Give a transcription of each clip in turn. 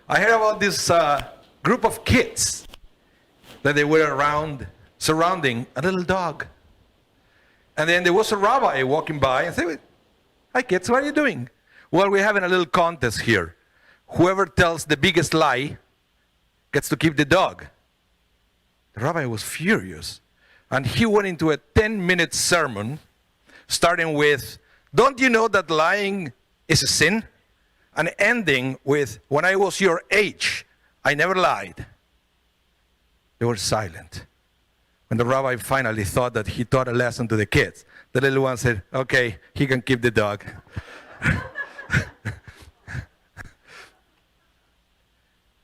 I heard about this group of kids that they were around, surrounding a little dog. And then there was a rabbi walking by and said, "Hi kids, what are you doing?" "Well, we're having a little contest here. Whoever tells the biggest lie gets to keep the dog." The rabbi was furious. And he went into a 10-minute sermon, starting with, "Don't you know that lying is a sin?" And ending with, "When I was your age, I never lied." They were silent. When the rabbi finally thought that he taught a lesson to the kids, the little one said, "Okay, he can keep the dog."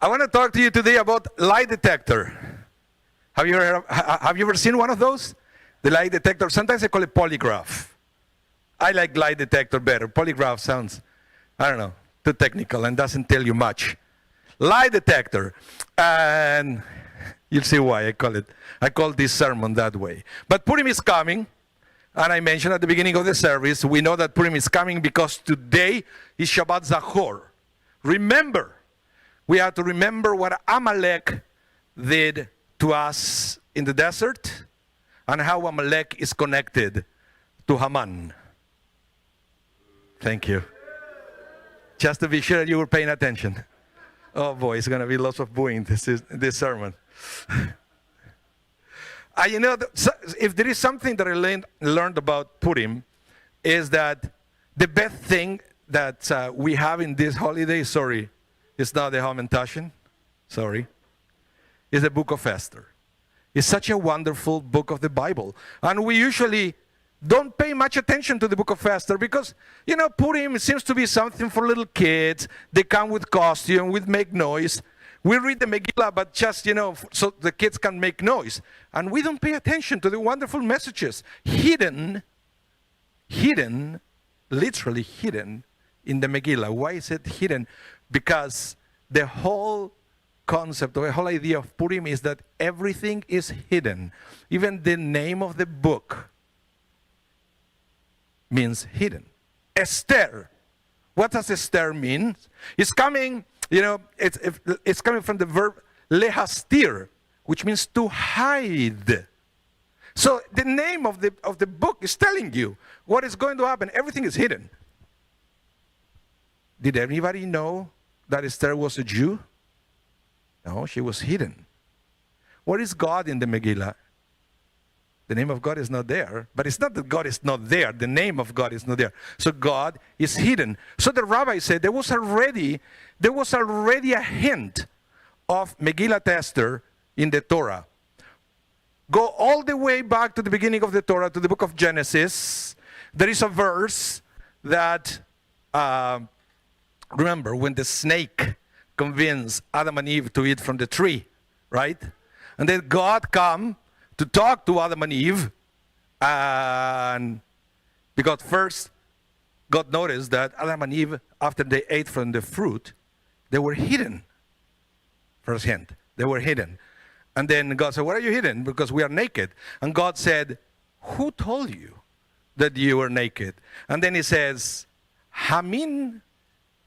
I want to talk to you today about lie detector. Have you ever seen one of those? The lie detector. Sometimes they call it polygraph. I like lie detector better. Polygraph sounds, I don't know, too technical and doesn't tell you much. Lie detector. And you'll see why I call this sermon that way. But Purim is coming. And I mentioned at the beginning of the service, we know that Purim is coming because today is Shabbat Zachor. Remember. We have to remember what Amalek did to us in the desert and how Amalek is connected to Haman. Thank you. Just to be sure you were paying attention. Oh boy, it's going to be lots of booing this sermon. If there is something that I learned about Purim, is that the best thing that we have in this holiday, it's not the Hamantashen, is the book of Esther. It's such a wonderful book of the Bible. And we usually don't pay much attention to the book of Esther because, Purim seems to be something for little kids. They come with costume, with make noise. We read the Megillah, but just, so the kids can make noise. And we don't pay attention to the wonderful messages hidden, literally hidden in the Megillah. Why is it hidden? Because the whole concept or the whole idea of Purim is that everything is hidden. Even the name of the book means hidden. Esther. What does Esther mean? It's coming, it's coming from the verb lehastir, which means to hide. So the name of the book is telling you what is going to happen. Everything is hidden. Did anybody know that Esther was a Jew? No, she was hidden. What is God in the Megillah? The name of God is not there. But it's not that God is not there. The name of God is not there. So God is hidden. So the rabbi said there was already a hint of Megillat Esther in the Torah. Go all the way back to the beginning of the Torah, to the book of Genesis. There is a verse that, remember, when the snake convinced Adam and Eve to eat from the tree, right? And then God come to talk to Adam and Eve, and because first God noticed that Adam and Eve, after they ate from the fruit, they were hidden. First hint, they were hidden. And then God said, "What are you hidden? Because we are naked." And God said, "Who told you that you were naked?" And then he says, "Hamin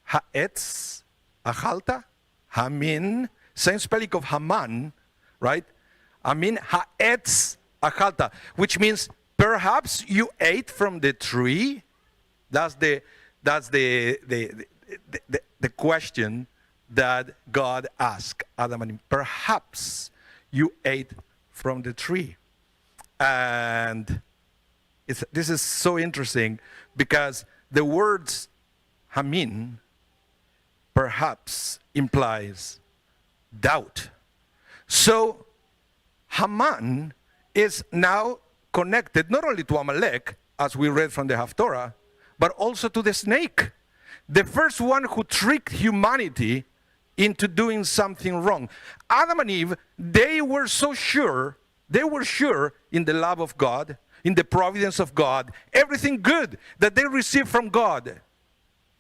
ha'etz achalta." Hamin, same spelling of Haman, right? Hamin ha'etz achalta, which means perhaps you ate from the tree. That's the question that God asked Adam and Eve. Perhaps you ate from the tree. And this is so interesting because the words Hamin perhaps implies doubt. So Haman is now connected not only to Amalek, as we read from the Haftorah, but also to the snake. The first one who tricked humanity into doing something wrong. Adam and Eve, they were sure in the love of God, in the providence of God, everything good that they received from God,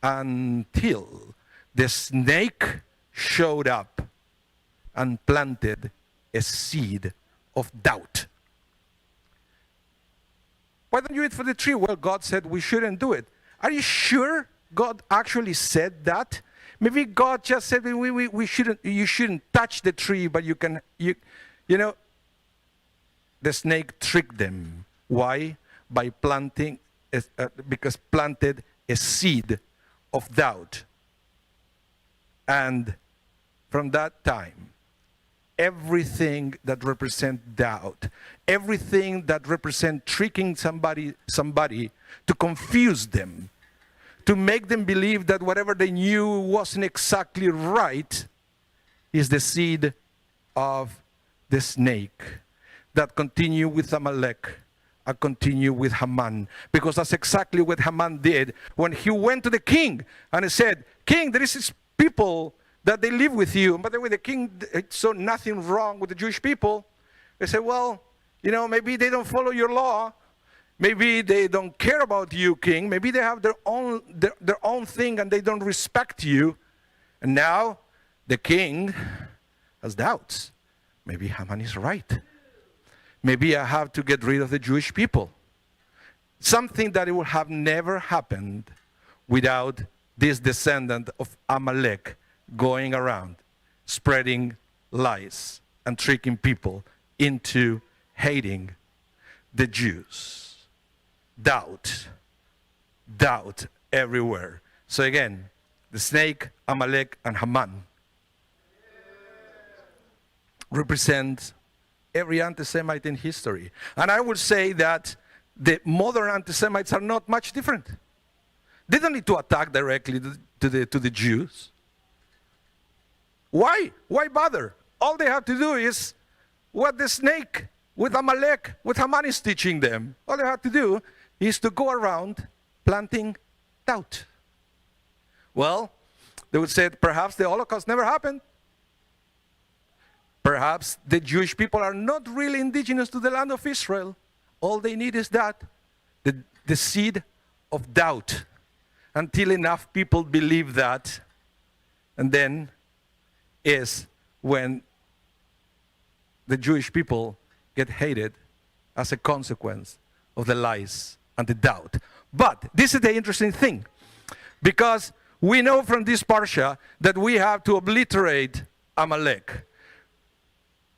until the snake showed up and planted a seed of doubt. Why don't you eat from the tree? Well, God said we shouldn't do it. Are you sure God actually said that? Maybe God just said you shouldn't touch the tree, but you know, the snake tricked them. Why? By planting, because planted a seed of doubt. And from that time, everything that represents doubt, everything that represents tricking somebody to confuse them, to make them believe that whatever they knew wasn't exactly right, is the seed of the snake that continue with Amalek and continue with Haman. Because that's exactly what Haman did when he went to the king and he said, "King, there is this people that they live with you." And by the way, the king saw nothing wrong with the Jewish people. They said, "Well, you know, maybe they don't follow your law. Maybe they don't care about you, king. Maybe they have their own thing and they don't respect you." And now the king has doubts. Maybe Haman is right. Maybe I have to get rid of the Jewish people. Something that it would have never happened without this descendant of Amalek going around spreading lies and tricking people into hating the Jews. Doubt everywhere. So again, the snake, Amalek, and Haman represent every anti-Semite in history. And I would say that the modern anti-Semites are not much different. They don't need to attack directly to the Jews. Why? Why bother? All they have to do is what the snake with Amalek, what Haman is teaching them. All they have to do is to go around planting doubt. Well, they would say perhaps the Holocaust never happened. Perhaps the Jewish people are not really indigenous to the land of Israel. All they need is that, the seed of doubt, until enough people believe that, and then is when the Jewish people get hated as a consequence of the lies and the doubt. But this is the interesting thing, because we know from this parsha that we have to obliterate Amalek.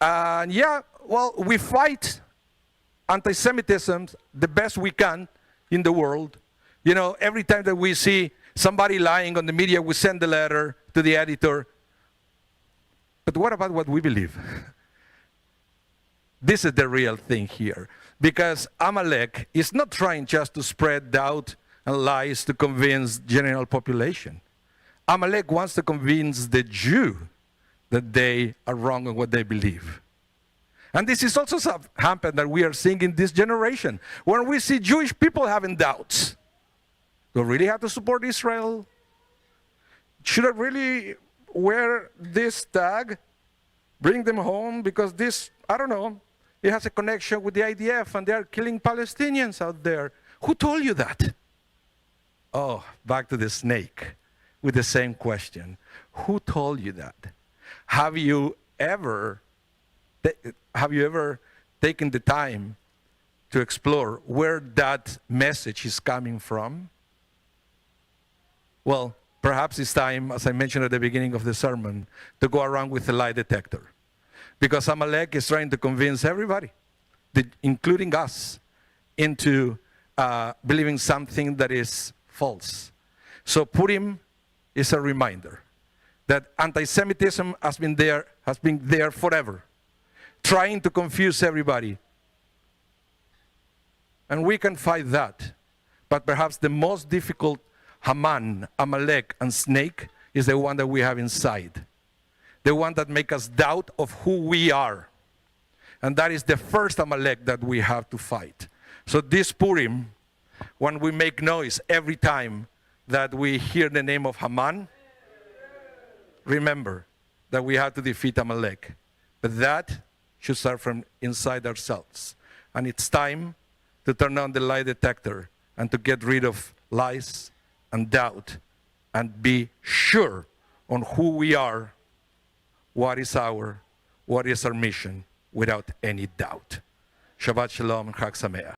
And yeah, well, we fight anti-Semitism the best we can in the world. You know, every time that we see somebody lying on the media, we send a letter to the editor. But what about what we believe? This is the real thing here. Because Amalek is not trying just to spread doubt and lies to convince general population. Amalek wants to convince the Jew that they are wrong in what they believe. And this is also something happened that we are seeing in this generation. When we see Jewish people having doubts, do I really have to support Israel? Should I really wear this tag? Bring them home? Because this, I don't know, it has a connection with the IDF and they are killing Palestinians out there. Who told you that? Oh, back to the snake with the same question. Who told you that? Have you ever taken the time to explore where that message is coming from? Well, perhaps it's time, as I mentioned at the beginning of the sermon, to go around with a lie detector. Because Amalek is trying to convince everybody, including us, into believing something that is false. So Purim is a reminder that anti-Semitism has been there forever, trying to confuse everybody. And we can fight that. But perhaps the most difficult Haman, Amalek, and snake is the one that we have inside. The one that makes us doubt of who we are. And that is the first Amalek that we have to fight. So this Purim, when we make noise every time that we hear the name of Haman, remember that we have to defeat Amalek. But that should start from inside ourselves. And it's time to turn on the lie detector and to get rid of lies and doubt and be sure on who we are, what is our mission, without any doubt. Shabbat Shalom and Chag Sameach.